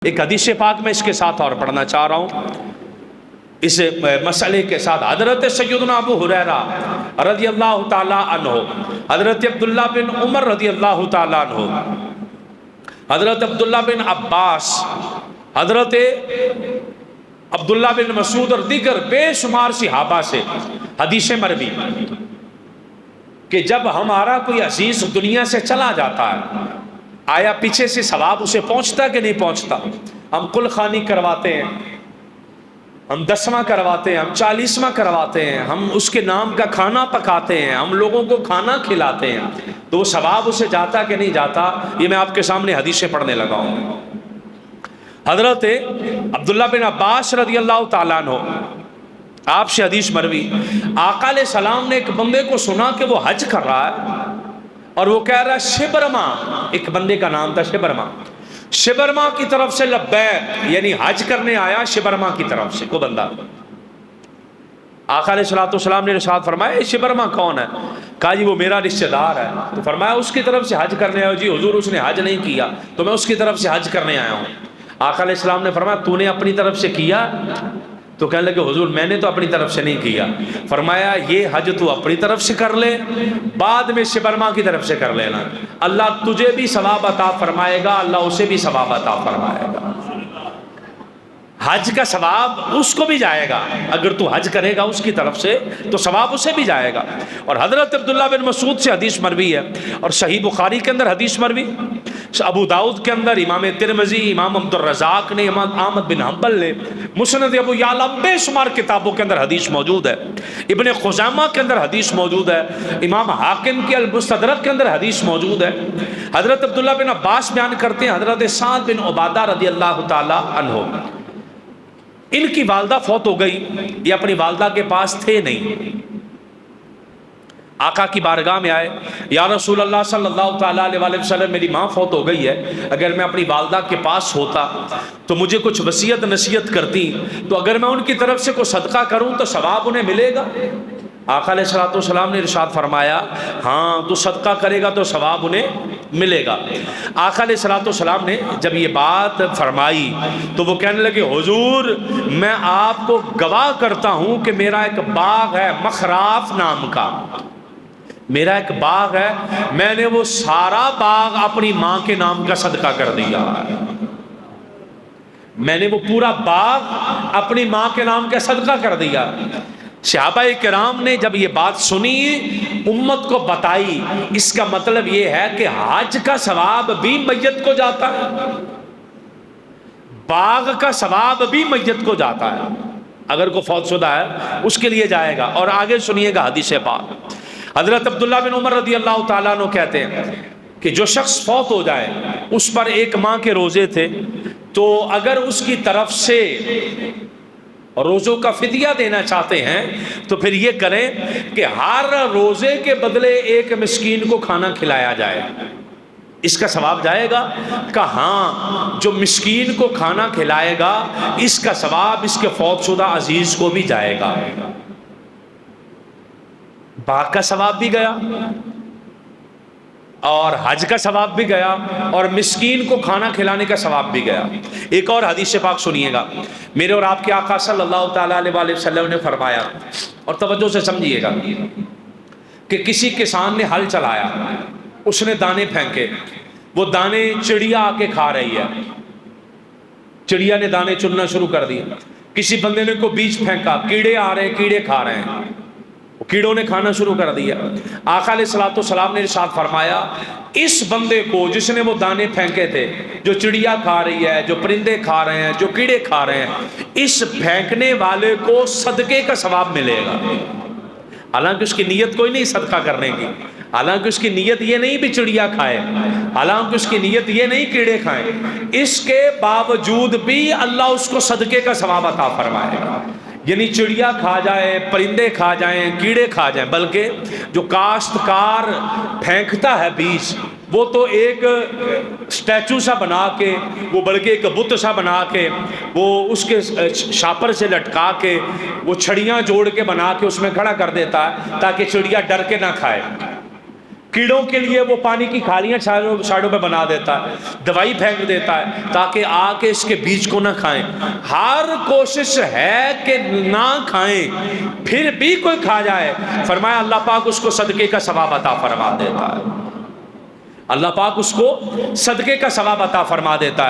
ایک حدیث پاک میں اس کے ساتھ اور پڑھنا چاہ رہا ہوں اس مسئلے کے ساتھ۔ حضرت سیدنا ابو ہریرہ رضی اللہ تعالی عنہ، حضرت عبداللہ بن عمر رضی اللہ تعالی عنہ، حضرت عبداللہ بن عباس، حضرت عبداللہ بن مسعود اور دیگر بے شمار صحابہ سے حدیث مروی کہ جب ہمارا کوئی عزیز دنیا سے چلا جاتا ہے، آیا پیچھے سے ثواب اسے پہنچتا کہ نہیں پہنچتا؟ ہم کل خوانی کرواتے ہیں، ہم 10واں کرواتے ہیں، ہم 40واں کرواتے ہیں، ہم اس کے نام کا کھانا پکاتے ہیں، ہم لوگوں کو کھانا کھلاتے ہیں، تو وہ ثواب اسے جاتا کہ نہیں جاتا؟ یہ میں آپ کے سامنے حدیثیں پڑھنے لگا ہوں۔ حضرت عبداللہ بن عباس رضی اللہ تعالیٰ عنہ، آپ سے حدیث مروی، آقا علیہ السلام نے ایک بندے کو سنا کہ وہ حج کر رہا ہے اور وہ کہہ رہا ہے شبرما، ایک بندے کا نام تھا شبرما، شبرما کی طرف سے لبیک، یعنی حج کرنے آیا شبرما کی طرف سے کوئی بندہ۔ آقا علیہ السلام نے ارشاد فرمایا یہ شبرما کون ہے؟ کہا جی وہ میرا رشتہ دار ہے۔ تو فرمایا اس کی طرف سے حج کرنے آیا؟ جی حضور اس نے حج نہیں کیا تو میں اس کی طرف سے حج کرنے آیا ہوں۔ آقا علیہ السلام نے فرمایا تو نے اپنی طرف سے کیا؟ تو کہنے لگے حضور میں نے تو اپنی طرف سے نہیں کیا۔ فرمایا یہ حج تو اپنی طرف سے کر لے، بعد میں شبرما کی طرف سے کر لینا، اللہ تجھے بھی ثواب عطا فرمائے گا، اللہ اسے بھی ثواب عطا فرمائے گا۔ حج کا ثواب اس کو بھی جائے گا، اگر تو حج کرے گا اس کی طرف سے تو ثواب اسے بھی جائے گا۔ اور حضرت عبداللہ بن مسعود سے حدیث مروی ہے، اور صحیح بخاری کے اندر حدیث مروی، ابو داؤد کے اندر، امام ترمذی، امام عبد الرزاق نے، امام احمد بن حنبل نے، مسند ابو یعلا، بے شمار کتابوں کے اندر حدیث موجود ہے، ابن خزامہ کے اندر حدیث موجود ہے، امام حاکم کے المستدرک کے اندر حدیث موجود ہے۔ حضرت عبداللہ بن عباس بیان کرتے ہیں حضرت سعد بن عبادہ رضی اللہ تعالی عنہ، ان کی والدہ فوت ہو گئی، یہ اپنی والدہ کے پاس تھے نہیں، آقا کی بارگاہ میں آئے، یا رسول اللہ صلی اللہ تعالیٰ علیہ وسلم میری ماں فوت ہو گئی ہے، اگر میں اپنی والدہ کے پاس ہوتا تو مجھے کچھ وصیت نصیحت کرتی، تو اگر میں ان کی طرف سے کوئی صدقہ کروں تو ثواب انہیں ملے گا؟ آقا علیہ السلام نے ارشاد فرمایا ہاں تو صدقہ کرے گا تو ثواب انہیں ملے گا۔ آقا علیہ السلام نے جب یہ بات فرمائی تو وہ کہنے لگے حضور میں آپ کو گواہ کرتا ہوں کہ میرا ایک باغ ہے مخراف نام کا، میرا ایک باغ ہے، میں نے وہ سارا باغ اپنی ماں کے نام کا صدقہ کر دیا، میں نے وہ پورا باغ اپنی ماں کے نام کا صدقہ کر دیا۔ صحابہ کرام نے جب یہ بات سنی، امت کو بتائی، اس کا مطلب یہ ہے کہ حج کا ثواب بھی میت کو جاتا ہے، باغ کا ثواب بھی میت کو جاتا ہے، اگر کوئی فوت شدہ ہے اس کے لیے جائے گا۔ اور آگے سنیے گا حدیث پاک، حضرت عبداللہ بن عمر رضی اللہ تعالیٰ عنہ کہتے ہیں کہ جو شخص فوت ہو جائے اس پر ایک ماہ کے روزے تھے، تو اگر اس کی طرف سے روزوں کا فدیہ دینا چاہتے ہیں تو پھر یہ کریں کہ ہر روزے کے بدلے ایک مسکین کو کھانا کھلایا جائے، اس کا ثواب جائے گا؟ کہ ہاں جو مسکین کو کھانا کھلائے گا اس کا ثواب اس کے فوت شدہ عزیز کو بھی جائے گا، باغ کا ثواب بھی گیا اور حج کا ثواب بھی گیا اور مسکین کو کھانا کھلانے کا ثواب بھی گیا۔ ایک اور حدیث پاک سنیے گا، میرے اور آپ کے آقا صلی اللہ تعالیٰ علیہ وسلم نے فرمایا، اور توجہ سے سمجھیے گا، کہ کسی کسان نے ہل چلایا، اس نے دانے پھینکے، وہ دانے چڑیا آ کے کھا رہی ہے، چڑیا نے دانے چننا شروع کر دیا۔ کسی بندے نے کو بیج پھینکا، کیڑے آ رہے ہیں، کیڑے کھا رہے ہیں، کیڑوں نے کھانا شروع کر دیا۔ آقا علیہ السلام نے ارشاد فرمایا اس بندے کو جس نے وہ دانے پھینکے تھے، جو چڑیا کھا رہی ہے، جو پرندے کھا رہے ہیں، جو کیڑے کھا رہے ہیں، اس پھینکنے والے کو صدقے کا ثواب ملے گا، حالانکہ اس کی نیت کوئی نہیں صدقہ کرنے کی، حالانکہ اس کی نیت یہ نہیں بھی چڑیا کھائے، حالانکہ اس کی نیت یہ نہیں کیڑے کھائیں، اس کے باوجود بھی اللہ اس کو صدقے کا ثواب عطا فرمائے گا۔ یعنی چڑیا کھا جائے، پرندے کھا جائیں، کیڑے کھا جائیں، بلکہ جو کاشتکار پھینکتا ہے بیج، وہ تو ایک سٹیچو سا بنا کے، وہ بلکہ ایک بت سا بنا کے، وہ اس کے شاپر سے لٹکا کے، وہ چھڑیاں جوڑ کے بنا کے اس میں کھڑا کر دیتا ہے تاکہ چڑیا ڈر کے نہ کھائے۔ کیڑوں کے لیے وہ پانی کی کھالیاں سائڈوں پہ بنا دیتا ہے، دوائی پھینک دیتا ہے تاکہ آ کے اس کے بیج کو نہ کھائیں۔ ہر کوشش ہے کہ نہ کھائیں، پھر بھی کوئی کھا جائے، فرمایا اللہ پاک اس کو صدقے کا ثواب عطا فرما دیتا ہے، اللہ پاک اس کو صدقے کا ثواب عطا فرما دیتا ہے۔